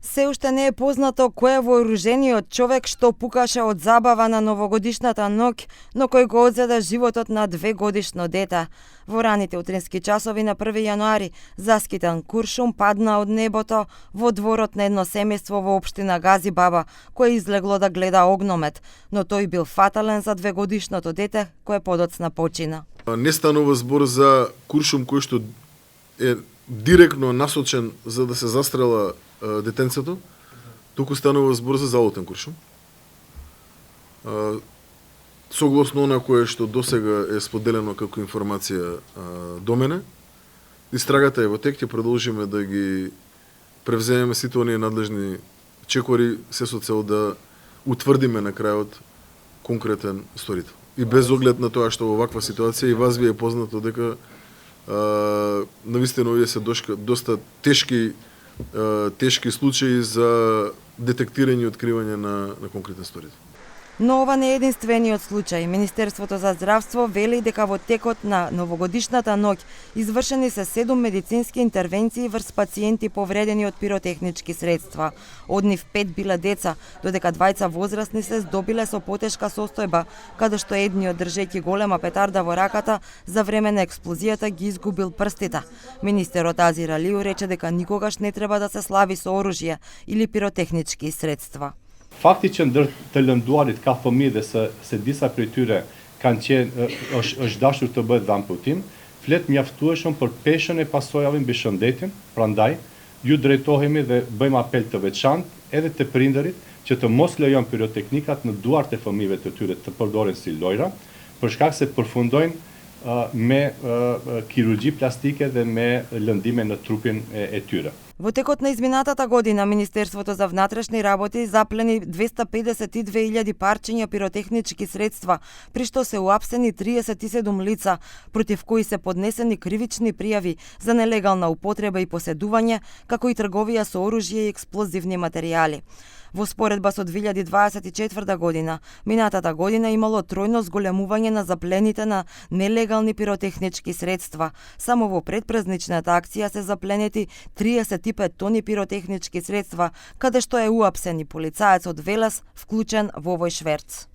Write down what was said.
Се уште не е познато кој е вооружениот човек што пукаше од забава на новогодишната ноќ, но кој го одзеде животот на 2-годишно дете. Во раните утрински часови на 1 јануари заскитен куршум падна од небото во дворот на едно семејство во општина Газибаба, кое излегло да гледа огномет, но тој бил фатален за 2-годишното дете кое подоцна почина. Не станува збор за куршум кој што е директно насочен за да се застрела детенцето, туку станува збор за залутен куршум. Согласно она кое што досега е споделено како информација до мене, истрагата е во тек, ќе продолжиме да ги превземеме сите оние надлежни чекори, се со цел да утврдиме на крајот конкретен сторител. И без оглед на тоа што во ваква ситуација и вас ви е познато дека навистина овие се доста тешки случаи за детектирање и откривање на конкретен сторител. Но ова не е единствениот случај. Министерството за здравство вели дека во текот на новогодишната ноќ извршени се 7 медицински интервенции врз пациенти повредени од пиротехнички средства. Од нив 5 биле деца, додека 2 возрастни се здобиле со потешка состојба, каде што едниот држејќи голема петарда во раката за време на експлозијата ги изгубил прстите. Министерот Азир Алиу рече дека никогаш не треба да се слави со оружје или пиротехнички средства. Fakti që ndër të lënduarit ka fëmijë dhe se disa prej tyre është dashur të bëhet dhamputim, flet mjaftueshëm për peshën e pasojave mbi shëndetin, prandaj ju drejtohemi dhe bëjmë apel të veçantë edhe te prindërit që të mos lejojnë piroteknikat në duart e fëmijëve të tyre të përdoren si lojra, për shkak se përfundojnë me kirurgji plastike dhe me lëndime në trupin e tyre. Во текот на изминатата година, Министерството за внатрешни работи заплени 252.000 парчиња пиротехнички средства, при што се уапсени 37 лица, против кои се поднесени кривични пријави за нелегална употреба и поседување, како и трговија со оружје и експлозивни материјали. Во споредба со 2024 година, минатата година имало тројно зголемување на заплените на нелегални пиротехнички средства. Само во предпразничната акција се запленети 35 тони пиротехнички средства, каде што е уапсен и полицаец од Велес, вклучен во овој шверц.